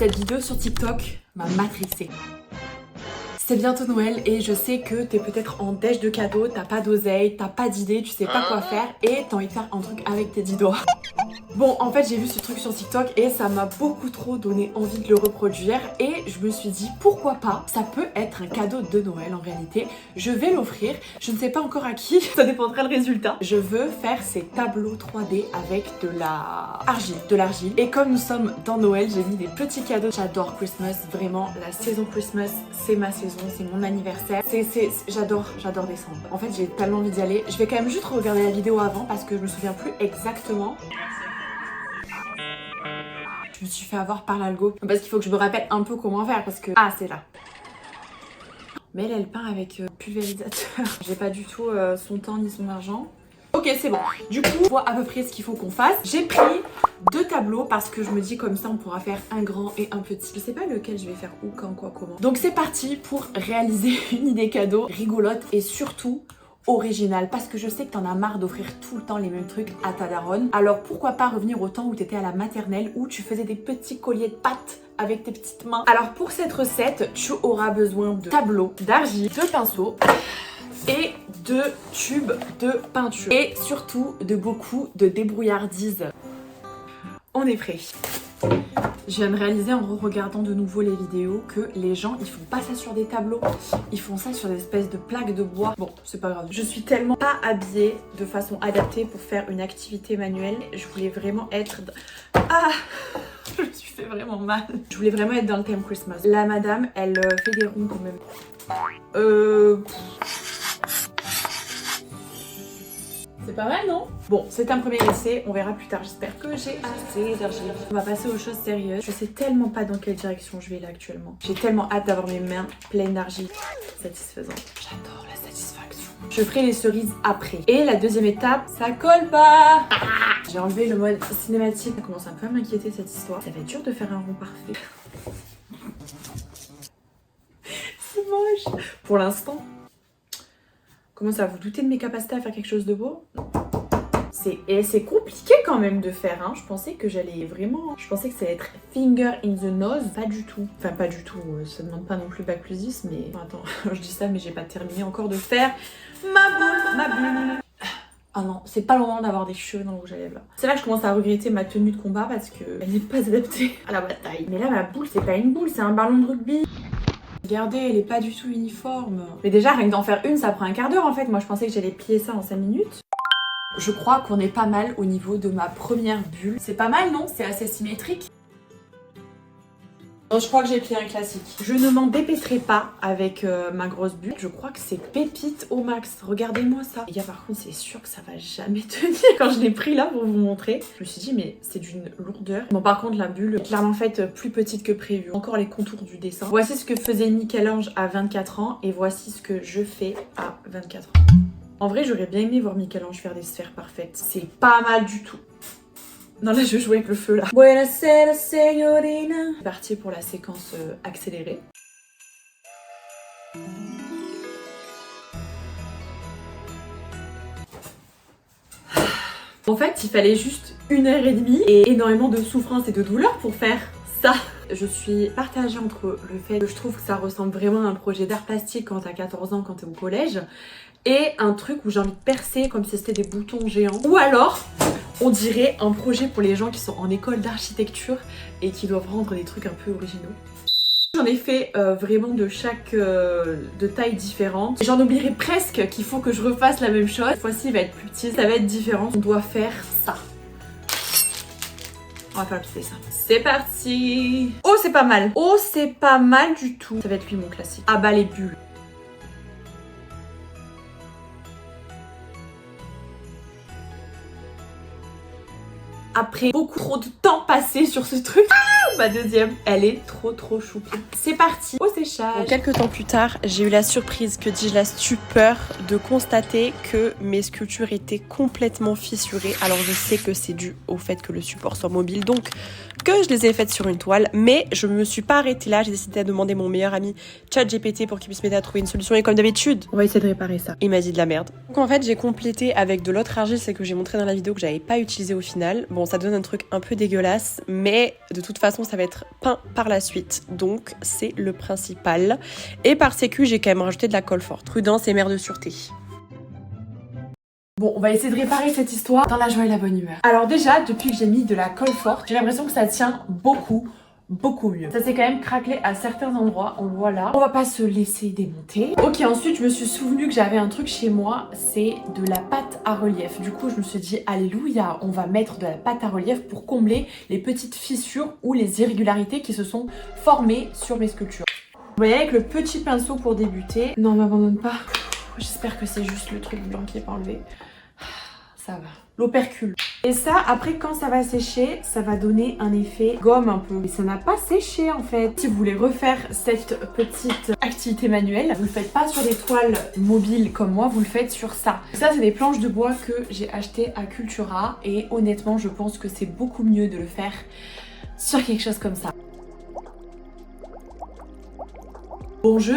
Cette vidéo sur TikTok m'a matrixée. C'est bientôt Noël et je sais que t'es peut-être en dèche de cadeaux, t'as pas d'oseille, t'as pas d'idée, tu sais pas quoi faire et t'as envie de faire un truc avec tes 10 doigts. Bon, en fait j'ai vu ce truc sur TikTok et ça m'a beaucoup trop donné envie de le reproduire et je me suis dit pourquoi pas, ça peut être un cadeau de Noël en réalité. Je vais l'offrir, je ne sais pas encore à qui, ça dépendra le résultat. Je veux faire ces tableaux 3D avec de l'argile. Et comme nous sommes dans Noël, j'ai mis des petits cadeaux. J'adore Christmas, vraiment la saison Christmas, c'est ma saison, c'est mon anniversaire. J'adore décembre. En fait j'ai tellement envie d'y aller. Je vais quand même juste regarder la vidéo avant parce que je me souviens plus exactement. Je me suis fait avoir par l'algo parce qu'il faut que je me rappelle un peu comment faire parce que... Ah, c'est là. Mais elle peint avec pulvérisateur. J'ai pas du tout son temps ni son argent. Ok, c'est bon. Du coup, on voit à peu près ce qu'il faut qu'on fasse. J'ai pris 2 tableaux parce que je me dis comme ça on pourra faire un grand et un petit. Je sais pas lequel je vais faire où, quand, quoi, comment. Donc c'est parti pour réaliser une idée cadeau rigolote et surtout original, parce que je sais que t'en as marre d'offrir tout le temps les mêmes trucs à ta daronne. Alors pourquoi pas revenir au temps où t'étais à la maternelle, où tu faisais des petits colliers de pâtes avec tes petites mains. Alors pour cette recette, tu auras besoin de tableaux, d'argile, de pinceaux et de tubes de peinture. Et surtout de beaucoup de débrouillardise. On est prêt. Je viens de réaliser en regardant de nouveau les vidéos que les gens ils font pas ça sur des tableaux, ils font ça sur des espèces de plaques de bois. Bon, c'est pas grave. Je suis tellement pas habillée de façon adaptée pour faire une activité manuelle. Je voulais vraiment être... Ah, je me suis fait vraiment mal. Je voulais vraiment être dans le thème Christmas. La madame, elle fait des ronds quand même. C'est pas mal, non? Bon, c'est un premier essai, on verra plus tard. J'espère que j'ai assez d'argile. On va passer aux choses sérieuses. Je sais tellement pas dans quelle direction je vais là actuellement. J'ai tellement hâte d'avoir mes mains pleines d'argile. Satisfaisant. J'adore la satisfaction. Je ferai les cerises après. Et la deuxième étape, ça colle pas. J'ai enlevé le mode cinématique. Ça commence un peu à m'inquiéter cette histoire. Ça va être dur de faire un rond parfait. C'est moche. Pour l'instant. Comment ça, vous doutez de mes capacités à faire quelque chose de beau? C'est compliqué quand même de faire, hein. Je pensais que j'allais vraiment... Je pensais que ça allait être finger in the nose. Pas du tout. Enfin, pas du tout. Ça demande pas non plus bac plus 10, mais... Attends, je dis ça, mais j'ai pas terminé encore de faire ma boule. Ah non, c'est pas le moment d'avoir des cheveux dans le rouge à lèvres là. C'est là que je commence à regretter ma tenue de combat parce que elle n'est pas adaptée à la bataille. Mais là, ma boule, c'est pas une boule, c'est un ballon de rugby. Regardez, elle est pas du tout uniforme. Mais déjà, rien que d'en faire une, ça prend un quart d'heure en fait. Moi, je pensais que j'allais plier ça en 5 minutes. Je crois qu'on est pas mal au niveau de ma première bulle. C'est pas mal, non? C'est assez symétrique. Je crois que j'ai plié un classique. Je ne m'en dépêterai pas avec ma grosse bulle. Je crois que c'est pépite au max. Regardez-moi ça. Et par contre, c'est sûr que ça va jamais tenir. Quand je l'ai pris là pour vous montrer, je me suis dit, mais c'est d'une lourdeur. Bon, par contre, la bulle est clairement faite plus petite que prévu. Encore les contours du dessin. Voici ce que faisait Michel-Ange à 24 ans et voici ce que je fais à 24 ans. En vrai, j'aurais bien aimé voir Michel-Ange faire des sphères parfaites. C'est pas mal du tout. Non, là, je joue avec le feu, là. Buonasera, signorina. C'est parti pour la séquence accélérée. En fait, il fallait juste 1h30 et énormément de souffrance et de douleur pour faire ça. Je suis partagée entre le fait que je trouve que ça ressemble vraiment à un projet d'art plastique quand t'as 14 ans, quand t'es au collège, et un truc où j'ai envie de percer comme si c'était des boutons géants. Ou alors... on dirait un projet pour les gens qui sont en école d'architecture et qui doivent rendre des trucs un peu originaux. J'en ai fait vraiment de de tailles différentes. J'en oublierai presque qu'il faut que je refasse la même chose. Cette fois-ci, il va être plus petit, ça va être différent. On doit faire ça. On va faire le petit dessin. C'est parti. Oh, c'est pas mal. Oh, c'est pas mal du tout. Ça va être lui mon classique. Ah bah les bulles. Après beaucoup trop de temps passé sur ce truc, ma deuxième, elle est trop choupi. C'est parti. Oh, c'est séchage. Donc, quelques temps plus tard, j'ai eu la surprise, que dis-je, la stupeur de constater que mes sculptures étaient complètement fissurées. Alors je sais que c'est dû au fait que le support soit mobile, donc que je les ai faites sur une toile, mais je me suis pas arrêtée là. J'ai décidé de demander mon meilleur ami ChatGPT pour qu'il puisse m'aider à trouver une solution, et comme d'habitude, On va essayer de réparer ça. il m'a dit de la merde. Donc en fait j'ai complété avec de l'autre argile, celle que j'ai montré dans la vidéo, que j'avais pas utilisé au final. Bon, ça donne un truc un peu dégueulasse, mais de toute façon ça va être peint par la suite, donc c'est le principal. Et par sécu j'ai quand même rajouté de la colle forte. Prudence et mère de sûreté. Bon, on va essayer de réparer cette histoire dans la joie et la bonne humeur. Alors déjà, depuis que j'ai mis de la colle forte, j'ai l'impression que ça tient beaucoup mieux. Ça s'est quand même craquelé à certains endroits, on le voit là. On va pas se laisser démonter. Ok, ensuite je me suis souvenu que j'avais un truc chez moi, c'est de la pâte à relief. Du coup je me suis dit, alléluia, on va mettre de la pâte à relief pour combler les petites fissures ou les irrégularités qui se sont formées sur mes sculptures. Vous voyez, avec le petit pinceau pour débuter. Non, m'abandonne pas. J'espère que c'est juste le truc blanc qui est pas enlevé. Ça va. L'opercule. Et ça, après, quand ça va sécher, ça va donner un effet gomme un peu. Et ça n'a pas séché en fait. Si vous voulez refaire cette petite activité manuelle, vous le faites pas sur des toiles mobiles comme moi, vous le faites sur ça. Ça, c'est des planches de bois que j'ai achetées à Cultura. Et honnêtement, je pense que c'est beaucoup mieux de le faire sur quelque chose comme ça. Bon, je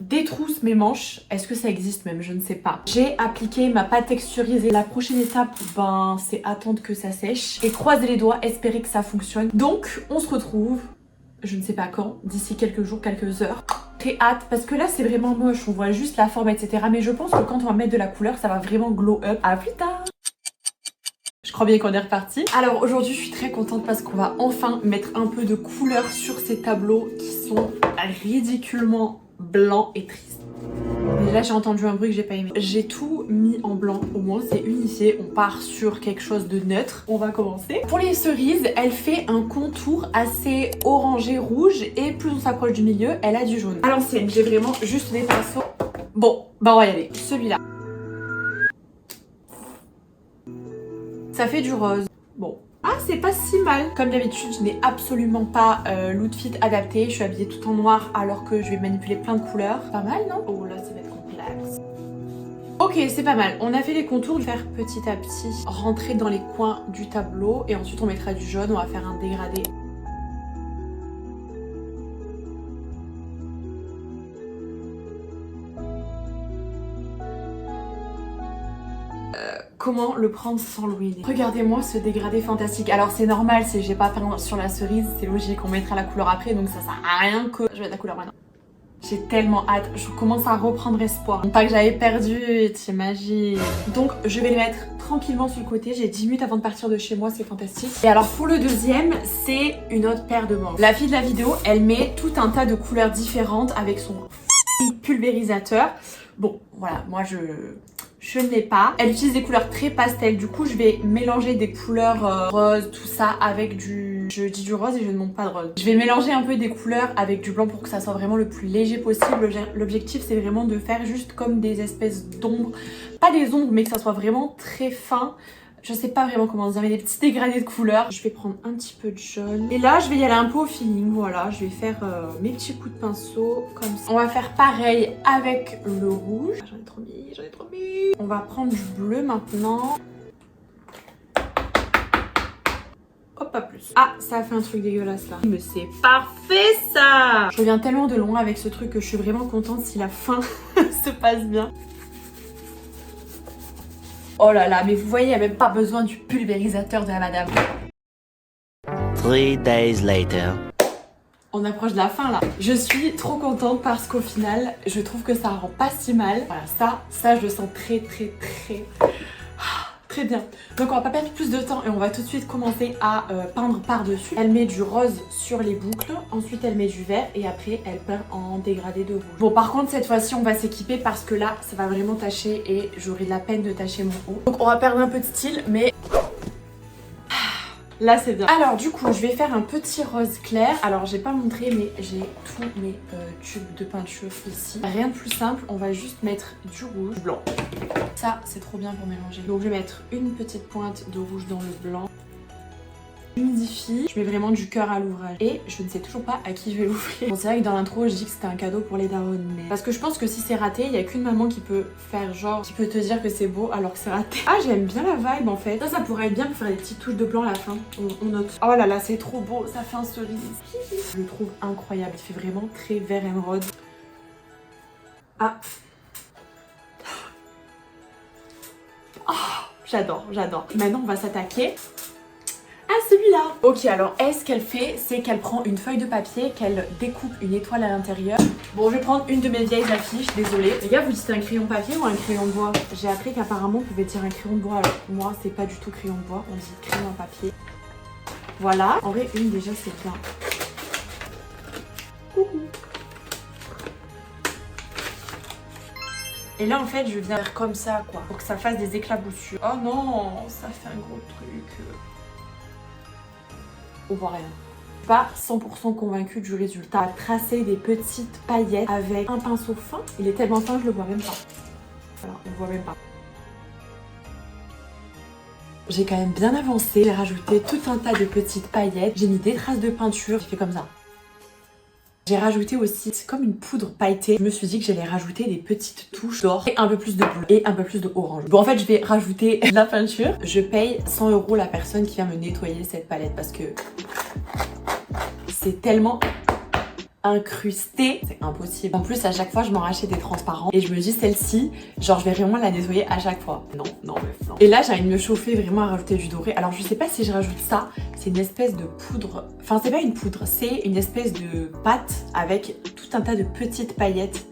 détrousse mes manches. Est-ce que ça existe même? Je ne sais pas. J'ai appliqué ma pâte texturisée. La prochaine étape, ben, c'est attendre que ça sèche et croiser les doigts, espérer que ça fonctionne. Donc, on se retrouve, je ne sais pas quand, d'ici quelques jours, quelques heures. Très hâte, parce que là, c'est vraiment moche. On voit juste la forme, etc. Mais je pense que quand on va mettre de la couleur, ça va vraiment glow up. À plus tard! Je crois bien qu'on est reparti. Alors aujourd'hui je suis très contente parce qu'on va enfin mettre un peu de couleur sur ces tableaux qui sont ridiculement blancs et tristes. Mais là j'ai entendu un bruit que j'ai pas aimé. J'ai tout mis en blanc, au moins c'est unifié. On part sur quelque chose de neutre. On va commencer. Pour les cerises, elle fait un contour assez orangé rouge et plus on s'approche du milieu, elle a du jaune. À l'ancienne, j'ai vraiment juste des pinceaux. Bon, bah on va y aller. Celui-là. Ça fait du rose. Bon. Ah, c'est pas si mal. Comme d'habitude, je n'ai absolument pas l'outfit adapté. Je suis habillée tout en noir alors que je vais manipuler plein de couleurs. Pas mal, non? Oh là, ça va être complexe. Ok, c'est pas mal. On a fait les contours. Je vais faire petit à petit rentrer dans les coins du tableau. Et ensuite, on mettra du jaune. On va faire un dégradé. Comment le prendre sans le ruiner? Regardez-moi ce dégradé fantastique. Alors c'est normal, si j'ai pas peint sur la cerise, c'est logique, on mettra la couleur après, donc ça sert à rien que je mette la couleur maintenant. J'ai tellement hâte, je commence à reprendre espoir. Pas que j'avais perdu, t'imagines. Donc je vais les mettre tranquillement sur le côté, j'ai 10 minutes avant de partir de chez moi, c'est fantastique. Et alors pour le deuxième, c'est une autre paire de manches. La fille de la vidéo, elle met tout un tas de couleurs différentes avec son pulvérisateur. Bon, voilà, moi je ne l'ai pas. Elle utilise des couleurs très pastel. Du coup, je vais mélanger des couleurs roses, tout ça, avec du... Je dis du rose et je ne montre pas de rose. Je vais mélanger un peu des couleurs avec du blanc pour que ça soit vraiment le plus léger possible. L'objectif, c'est vraiment de faire juste comme des espèces d'ombres. Pas des ombres, mais que ça soit vraiment très fin. Je sais pas vraiment comment dire, mais des petits dégradés de couleurs. Je vais prendre un petit peu de jaune. Et là, je vais y aller un peu au feeling, voilà. Je vais faire mes petits coups de pinceau, comme ça. On va faire pareil avec le rouge. J'en ai trop mis, j'en ai trop mis. On va prendre du bleu maintenant. Hop, pas plus. Ah, ça a fait un truc dégueulasse là. Mais c'est parfait ça! Je reviens tellement de loin avec ce truc que je suis vraiment contente si la fin se passe bien. Oh là là, mais vous voyez, il n'y a même pas besoin du pulvérisateur de la madame. 3 days later. On approche de la fin là. Je suis trop contente parce qu'au final, je trouve que ça rend pas si mal. Voilà, ça je le sens très bien. Donc on va pas perdre plus de temps et on va tout de suite commencer à peindre par-dessus. Elle met du rose sur les boucles, ensuite elle met du vert et après elle peint en dégradé de rouge. Bon, par contre cette fois-ci on va s'équiper parce que là ça va vraiment tacher et j'aurai de la peine de tacher mon haut. Donc on va perdre un peu de style mais... Là c'est bien. Alors du coup je vais faire un petit rose clair. Alors j'ai pas montré mais j'ai tous mes tubes de peinture ici. Rien de plus simple, on va juste mettre du rouge blanc. Ça c'est trop bien pour mélanger. Donc je vais mettre une petite pointe de rouge dans le blanc. humidifie. Je mets vraiment du cœur à l'ouvrage. Et je ne sais toujours pas à qui je vais l'ouvrir. Bon, c'est vrai que dans l'intro, je dis que c'était un cadeau pour les darons. Mais... parce que je pense que si c'est raté, il n'y a qu'une maman qui peut faire genre, qui peut te dire que c'est beau alors que c'est raté. Ah, j'aime bien la vibe en fait. Ça pourrait être bien pour faire des petites touches de blanc à la fin. On note. Oh là là, c'est trop beau. Ça fait un cerise. Je le trouve incroyable. Il fait vraiment très vert émeraude. Ah. Oh, j'adore, j'adore. Maintenant, on va s'attaquer à celui-là. Ok, alors, est-ce qu'elle fait, c'est qu'elle prend une feuille de papier, qu'elle découpe une étoile à l'intérieur. Bon, je vais prendre une de mes vieilles affiches, désolée. Les gars, vous dites un crayon papier ou un crayon de bois? J'ai appris qu'apparemment, on pouvait dire un crayon de bois. Alors, moi, c'est pas du tout crayon de bois, on dit crayon papier. Voilà. En vrai, une déjà, c'est bien. Coucou. Et là, en fait, je viens faire comme ça, quoi, pour que ça fasse des éclaboussures. Oh non, ça fait un gros truc. On voit rien. Je suis pas 100% convaincue du résultat. Tracer des petites paillettes avec un pinceau fin. Il est tellement fin, je le vois même pas. Voilà, on le voit même pas. J'ai quand même bien avancé. J'ai rajouté tout un tas de petites paillettes. J'ai mis des traces de peinture. J'ai fait comme ça. J'ai rajouté aussi, c'est comme une poudre pailletée. Je me suis dit que j'allais rajouter des petites touches d'or et un peu plus de bleu et un peu plus de orange. Bon, en fait, je vais rajouter la peinture. Je paye 100 € la personne qui vient me nettoyer cette palette parce que c'est tellement incrustée, c'est impossible. En plus, à chaque fois, je m'en rachète des transparents et je me dis celle-ci, genre, je vais vraiment la nettoyer à chaque fois. Non, non, meuf, non. Et là, j'ai envie de me chauffer vraiment à rajouter du doré. Alors, je sais pas si je rajoute ça. C'est une espèce de poudre. Enfin, c'est pas une poudre, c'est une espèce de pâte avec tout un tas de petites paillettes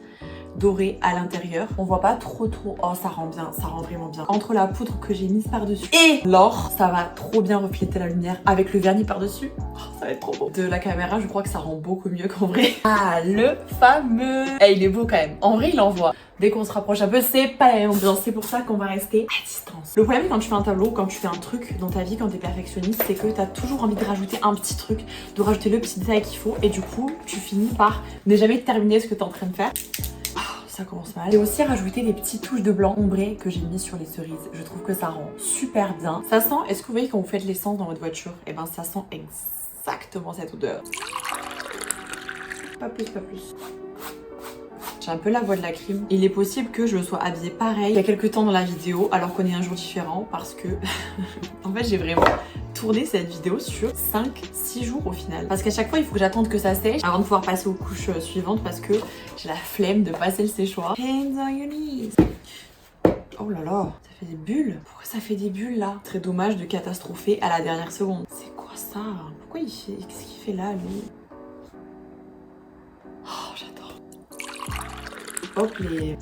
dorées à l'intérieur. On voit pas trop. Oh, ça rend bien, ça rend vraiment bien. Entre la poudre que j'ai mise par-dessus et l'or, ça va trop bien refléter la lumière avec le vernis par-dessus. Oh, ça va être trop beau. De la caméra, je crois que ça rend beaucoup mieux qu'en vrai. Ah, le fameux. Eh, il est beau quand même. En vrai, il envoie. Dès qu'on se rapproche un peu, c'est pas la même ambiance. C'est pour ça qu'on va rester à distance. Le problème quand tu fais un tableau, quand tu fais un truc dans ta vie, quand t'es perfectionniste, c'est que t'as toujours envie de rajouter un petit truc, de rajouter le petit détail qu'il faut. Et du coup, tu finis par ne jamais terminer ce que t'es en train de faire. Ça commence mal. J'ai aussi rajouté des petites touches de blanc ombré que j'ai mis sur les cerises. Je trouve que ça rend super bien. Ça sent, est-ce que vous voyez quand vous faites l'essence dans votre voiture? Et ben ça sent exactement cette odeur. Pas plus, pas plus. J'ai un peu la voix de la crime. Il est possible que je sois habillée pareil il y a quelques temps dans la vidéo alors qu'on est un jour différent parce que en fait j'ai vraiment tourné cette vidéo sur 5-6 jours au final. Parce qu'à chaque fois il faut que j'attende que ça sèche avant de pouvoir passer aux couches suivantes parce que j'ai la flemme de passer le séchoir. Hands on your knees. Oh là là, ça fait des bulles. Pourquoi ça fait des bulles là? Très dommage de catastropher à la dernière seconde. C'est quoi ça? Pourquoi il fait... qu'est-ce qu'il fait là lui? Oh j'adore. Hop les...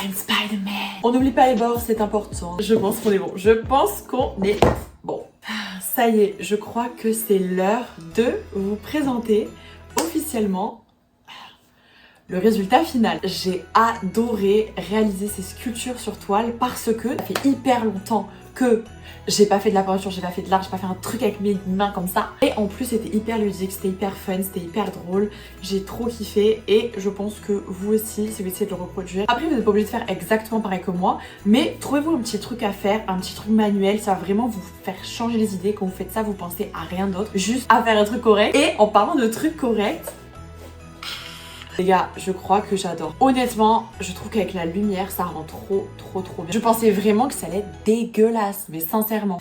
I'm Spider-Man. On n'oublie pas les bords, c'est important. Je pense qu'on est bon. Je pense qu'on est bon. Ça y est, je crois que c'est l'heure de vous présenter officiellement le résultat final. J'ai adoré réaliser ces sculptures sur toile parce que ça fait hyper longtemps que j'ai pas fait de la peinture, j'ai pas fait de l'art, j'ai pas fait un truc avec mes mains comme ça. Et en plus c'était hyper ludique, c'était hyper fun, c'était hyper drôle. J'ai trop kiffé et je pense que vous aussi, si vous essayez de le reproduire. Après vous n'êtes pas obligé de faire exactement pareil que moi, mais trouvez-vous un petit truc à faire, un petit truc manuel, ça va vraiment vous faire changer les idées. Quand vous faites ça, vous pensez à rien d'autre, juste à faire un truc correct. Et en parlant de trucs corrects, les gars, je crois que j'adore. Honnêtement, je trouve qu'avec la lumière, ça rend trop bien. Je pensais vraiment que ça allait être dégueulasse, mais sincèrement.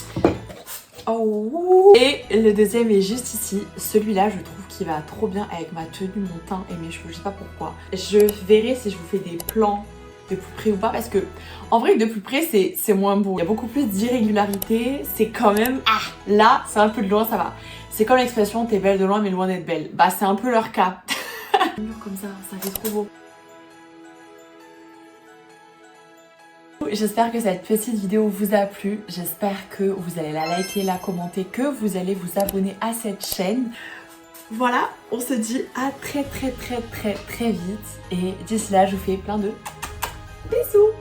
Oh. Et le deuxième est juste ici. Celui-là, je trouve qu'il va trop bien avec ma tenue, mon teint et mes cheveux. Je sais pas pourquoi. Je verrai si je vous fais des plans de plus près ou pas parce que en vrai de plus près c'est moins beau. Il y a beaucoup plus d'irrégularité. C'est quand même... Ah, là, c'est un peu de loin, ça va. C'est comme l'expression t'es belle de loin mais loin d'être belle. Bah c'est un peu leur cas. Comme ça fait trop beau. J'espère que cette petite vidéo vous a plu. J'espère que vous allez la liker, la commenter, que vous allez vous abonner à cette chaîne. Voilà, on se dit à très vite. Et d'ici là, je vous fais plein de bisous.